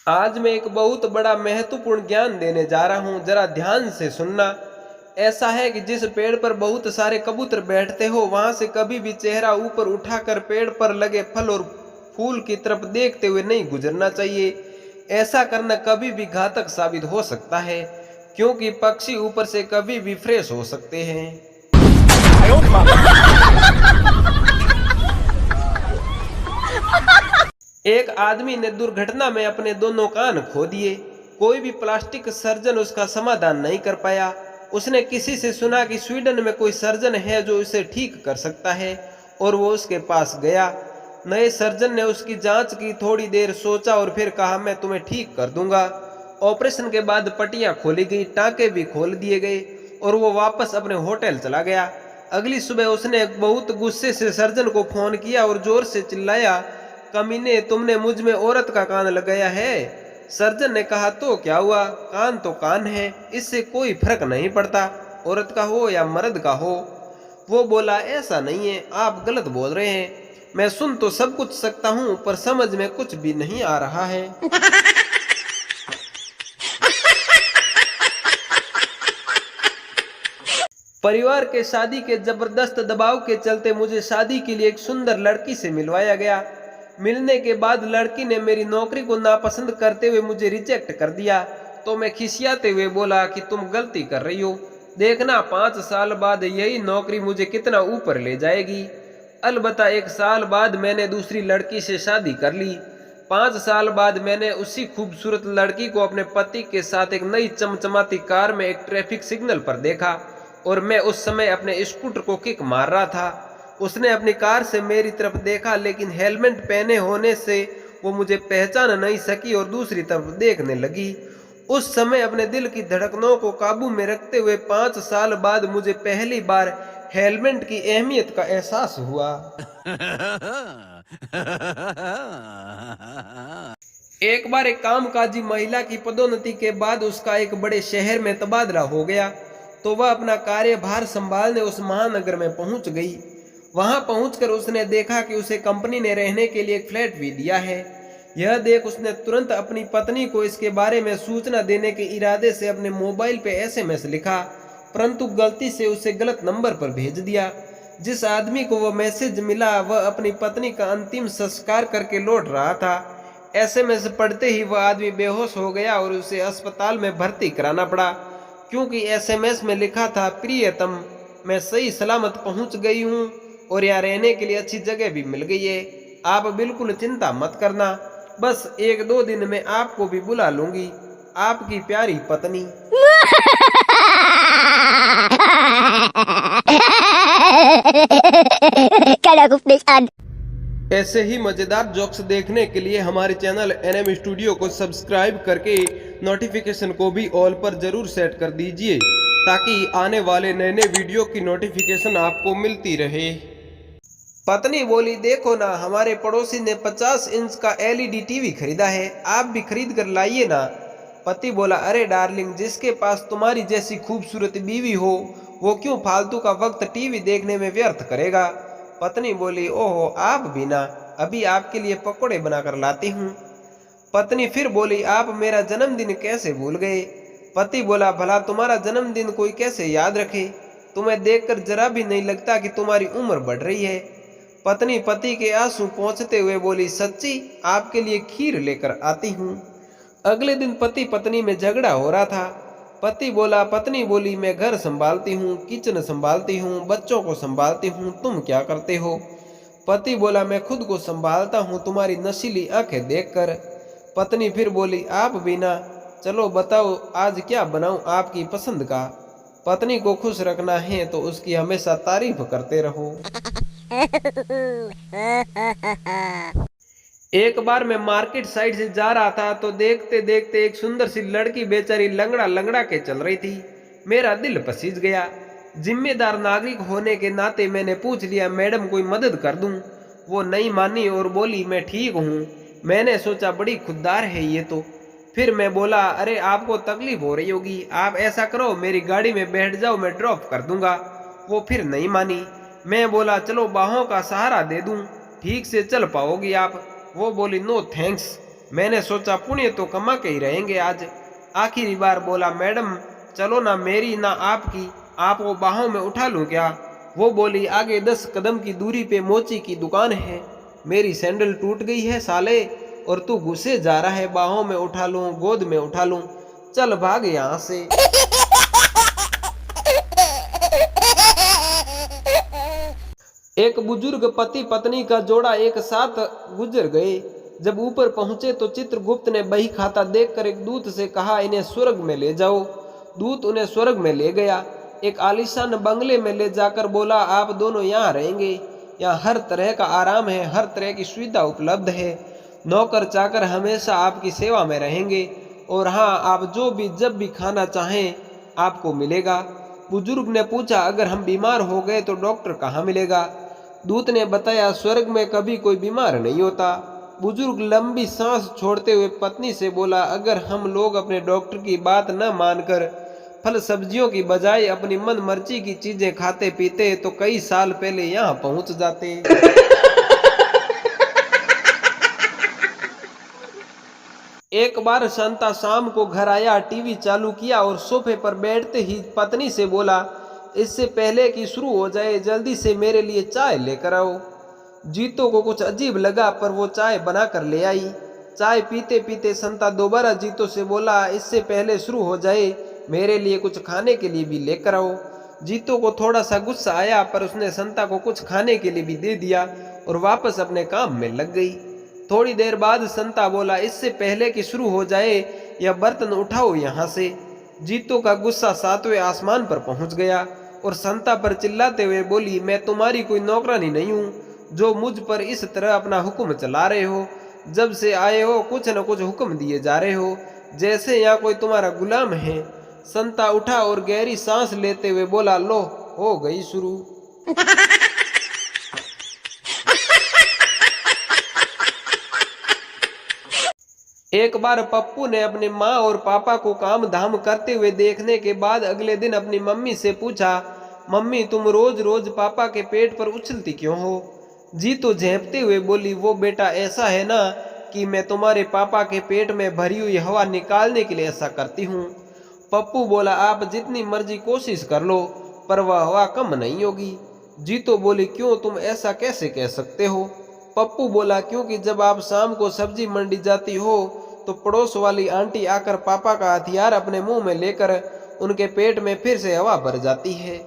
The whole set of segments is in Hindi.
आज मैं एक बहुत बड़ा महत्वपूर्ण ज्ञान देने जा रहा हूँ, जरा ध्यान से सुनना। ऐसा है कि जिस पेड़ पर बहुत सारे कबूतर बैठते हो, वहां से कभी भी चेहरा ऊपर उठाकर पेड़ पर लगे फल और फूल की तरफ देखते हुए नहीं गुजरना चाहिए। ऐसा करना कभी भी घातक साबित हो सकता है, क्योंकि पक्षी ऊपर से कभी भी फ्रेश हो सकते हैं। एक आदमी ने दुर्घटना में अपने दोनों कान खो दिए। कोई भी प्लास्टिक सर्जन उसका समाधान नहीं कर पाया। उसने किसी से सुना कि स्वीडन में कोई सर्जन है जो इसे ठीक कर सकता है, और वो उसके पास गया। नए सर्जन ने उसकी जांच की, थोड़ी देर सोचा और फिर कहा, मैं तुम्हें ठीक कर दूंगा। ऑपरेशन के बाद पट्टियां खोली गई, टांके भी खोल दिए गए, और वो वापस अपने होटल चला गया। अगली सुबह उसने बहुत गुस्से से सर्जन को फोन किया और जोर से चिल्लाया, कमीने, तुमने मुझ में औरत का कान लगाया है। सर्जन ने कहा, तो क्या हुआ, कान तो कान है, इससे कोई फर्क नहीं पड़ता, औरत का हो या मर्द का हो। वो बोला, ऐसा नहीं है, आप गलत बोल रहे हैं। मैं सुन तो सब कुछ सकता हूँ, पर समझ में कुछ भी नहीं आ रहा है। परिवार के शादी के जबरदस्त दबाव के चलते मुझे शादी के लिए एक सुंदर लड़की से मिलवाया गया। मिलने के बाद लड़की ने मेरी नौकरी को नापसंद करते हुए मुझे रिजेक्ट कर दिया। तो मैं खिसियाते हुए बोला कि तुम गलती कर रही हो, देखना 5 साल बाद यही नौकरी मुझे कितना ऊपर ले जाएगी। अलबत्ता 1 साल बाद मैंने दूसरी लड़की से शादी कर ली। 5 साल बाद मैंने उसी खूबसूरत लड़की को अपने पति के साथ एक नई चमचमाती कार में एक ट्रैफिक सिग्नल पर देखा, और मैं उस समय अपने स्कूटर को किक मार रहा था। उसने अपनी कार से मेरी तरफ देखा, लेकिन हेलमेट पहने होने से वो मुझे पहचान नहीं सकी और दूसरी तरफ देखने लगी। उस समय अपने दिल की धड़कनों को काबू में रखते हुए 5 साल बाद मुझे पहली बार हेलमेट की अहमियत का एहसास हुआ। एक बार एक कामकाजी महिला की पदोन्नति के बाद उसका एक बड़े शहर में तबादला हो गया, तो वह अपना कार्यभार संभालने उस महानगर में पहुंच गई। वहां पहुंचकर उसने देखा कि उसे कंपनी ने रहने के लिए एक फ्लैट भी दिया है। यह देख उसने तुरंत अपनी पत्नी को इसके बारे में सूचना देने के इरादे से अपने मोबाइल पे एसएमएस लिखा, परंतु गलती से उसे गलत नंबर पर भेज दिया। जिस आदमी को वह मैसेज मिला, वह अपनी पत्नी का अंतिम संस्कार करके लौट रहा था। एसएमएस पढ़ते ही वह आदमी बेहोश हो गया और उसे अस्पताल में भर्ती कराना पड़ा, क्योंकि एसएमएस में लिखा था, प्रियतम, मैं सही सलामत पहुंच गई हूं और यहाँ रहने के लिए अच्छी जगह भी मिल गई है। आप बिल्कुल चिंता मत करना, बस 1-2 दिन में आपको भी बुला लूंगी। आपकी प्यारी पत्नी। ऐसे ही मजेदार जोक्स देखने के लिए हमारे चैनल एनएम स्टूडियो को सब्सक्राइब करके नोटिफिकेशन को भी ऑल पर जरूर सेट कर दीजिए, ताकि आने वाले नए नए वीडियो की नोटिफिकेशन आपको मिलती रहे। पत्नी बोली, देखो ना, हमारे पड़ोसी ने 50 इंच का एलईडी टीवी खरीदा है, आप भी खरीद कर लाइए ना। पति बोला, अरे डार्लिंग, जिसके पास तुम्हारी जैसी खूबसूरत बीवी हो, वो क्यों फालतू का वक्त टीवी देखने में व्यर्थ करेगा। पत्नी बोली, ओहो, आप भी ना, अभी आपके लिए पकोड़े बनाकर लाती हूँ। पत्नी फिर बोली, आप मेरा जन्मदिन कैसे भूल गए। पति बोला, भला तुम्हारा जन्मदिन कोई कैसे याद रखे, तुम्हें देखकर जरा भी नहीं लगता कि तुम्हारी उम्र बढ़ रही है। पत्नी पति के आंसू पोंछते हुए बोली, सच्ची, आपके लिए खीर लेकर आती हूँ। अगले दिन पति पत्नी में झगड़ा हो रहा था। पति बोला, पत्नी बोली, मैं घर संभालती हूँ, किचन संभालती हूँ, बच्चों को संभालती हूँ, तुम क्या करते हो। पति बोला, मैं खुद को संभालता हूँ तुम्हारी नशीली आंखें देखकर। पत्नी फिर बोली, आप भी ना, चलो बताओ आज क्या बनाऊं आपकी पसंद का। पत्नी को खुश रखना है तो उसकी हमेशा तारीफ करते रहो। एक बार मैं मार्केट साइड से जा रहा था, तो देखते देखते एक सुंदर सी लड़की बेचारी लंगड़ा लंगड़ा के चल रही थी। मेरा दिल पसीज गया। जिम्मेदार नागरिक होने के नाते मैंने पूछ लिया, मैडम कोई मदद कर दूं। वो नहीं मानी और बोली, मैं ठीक हूँ। मैंने सोचा बड़ी खुददार है ये तो। फिर मैं बोला, अरे आपको तकलीफ हो रही होगी, आप ऐसा करो मेरी गाड़ी में बैठ जाओ, मैं ड्रॉप कर दूंगा। वो फिर नहीं मानी। मैं बोला, चलो बाहों का सहारा दे दूं, ठीक से चल पाओगी आप। वो बोली, नो थैंक्स। मैंने सोचा पुण्य तो कमा के ही रहेंगे आज। आखिरी बार बोला, मैडम चलो ना मेरी ना आपकी, आपको बाहों में उठा लूं क्या? वो बोली, आगे 10 कदम की दूरी पे मोची की दुकान है। मेरी सैंडल टूट गई है साले, और तू घुसे जा रहा है बाहों में उठा लूं, गोद में उठा लूं, चल भाग यहाँ से। एक बुजुर्ग पति पत्नी का जोड़ा एक साथ गुजर गए। जब ऊपर पहुंचे तो चित्रगुप्त ने बही खाता देखकर एक दूत से कहा, इन्हें स्वर्ग में ले जाओ। दूत उन्हें स्वर्ग में ले गया। एक आलीशान बंगले में ले जाकर बोला, आप दोनों यहाँ रहेंगे। यहाँ हर तरह का आराम है, हर तरह की सुविधा उपलब्ध है। नौकर चाकर हमेशा आपकी सेवा में रहेंगे, और हाँ, आप जो भी जब भी खाना चाहें आपको मिलेगा। बुजुर्ग ने पूछा, अगर हम बीमार हो गए तो डॉक्टर कहाँ मिलेगा? दूत ने बताया, स्वर्ग में कभी कोई बीमार नहीं होता। बुजुर्ग लंबी सांस छोड़ते हुए पत्नी से बोला, अगर हम लोग अपने डॉक्टर की बात न मानकर फल सब्जियों की बजाय अपनी मन मर्जी की चीजें खाते पीते तो कई साल पहले यहाँ पहुंच जाते। एक बार शांता शाम को घर आया, टीवी चालू किया और सोफे पर बैठते ही पत्नी से बोला, इससे पहले कि शुरू हो जाए जल्दी से मेरे लिए चाय लेकर आओ। जीतो को कुछ अजीब लगा, पर वो चाय बना कर ले आई। चाय पीते पीते संता दोबारा जीतो से बोला, इससे पहले शुरू हो जाए मेरे लिए कुछ खाने के लिए भी लेकर आओ। जीतो को थोड़ा सा गुस्सा आया, पर उसने संता को कुछ खाने के लिए भी दे दिया और वापस अपने काम में लग गई। थोड़ी देर बाद संता बोला, इससे पहले कि शुरू हो जाए यह बर्तन उठाओ यहाँ से। जीतो का गुस्सा 7वें आसमान पर पहुंच गया और संता पर चिल्लाते हुए बोली, मैं तुम्हारी कोई नौकरानी नहीं हूँ जो मुझ पर इस तरह अपना हुक्म चला रहे हो। जब से आए हो कुछ न कुछ हुक्म दिए जा रहे हो, जैसे यहाँ कोई तुम्हारा गुलाम है। संता उठा और गहरी सांस लेते हुए बोला, लो हो गई शुरू। एक बार पप्पू ने अपनी माँ और पापा को काम धाम करते हुए देखने के बाद अगले दिन अपनी मम्मी से पूछा, मम्मी तुम रोज रोज पापा के पेट पर उछलती क्यों हो? जीतो झेंपते हुए बोली, वो बेटा ऐसा है ना कि मैं तुम्हारे पापा के पेट में भरी हुई हवा निकालने के लिए ऐसा करती हूँ। पप्पू बोला, आप जितनी मर्जी कोशिश कर लो पर वह हवा कम नहीं होगी। जीतो बोली, क्यों तुम ऐसा कैसे कह सकते हो? पप्पू बोला, क्योंकि जब आप शाम को सब्जी मंडी जाती हो तो पड़ोस वाली आंटी आकर पापा का हथियार अपने मुंह में लेकर उनके पेट में फिर से हवा भर जाती है।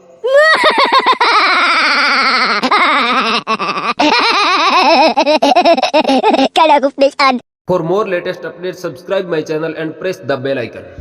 For more latest updates, subscribe my channel and press the bell icon.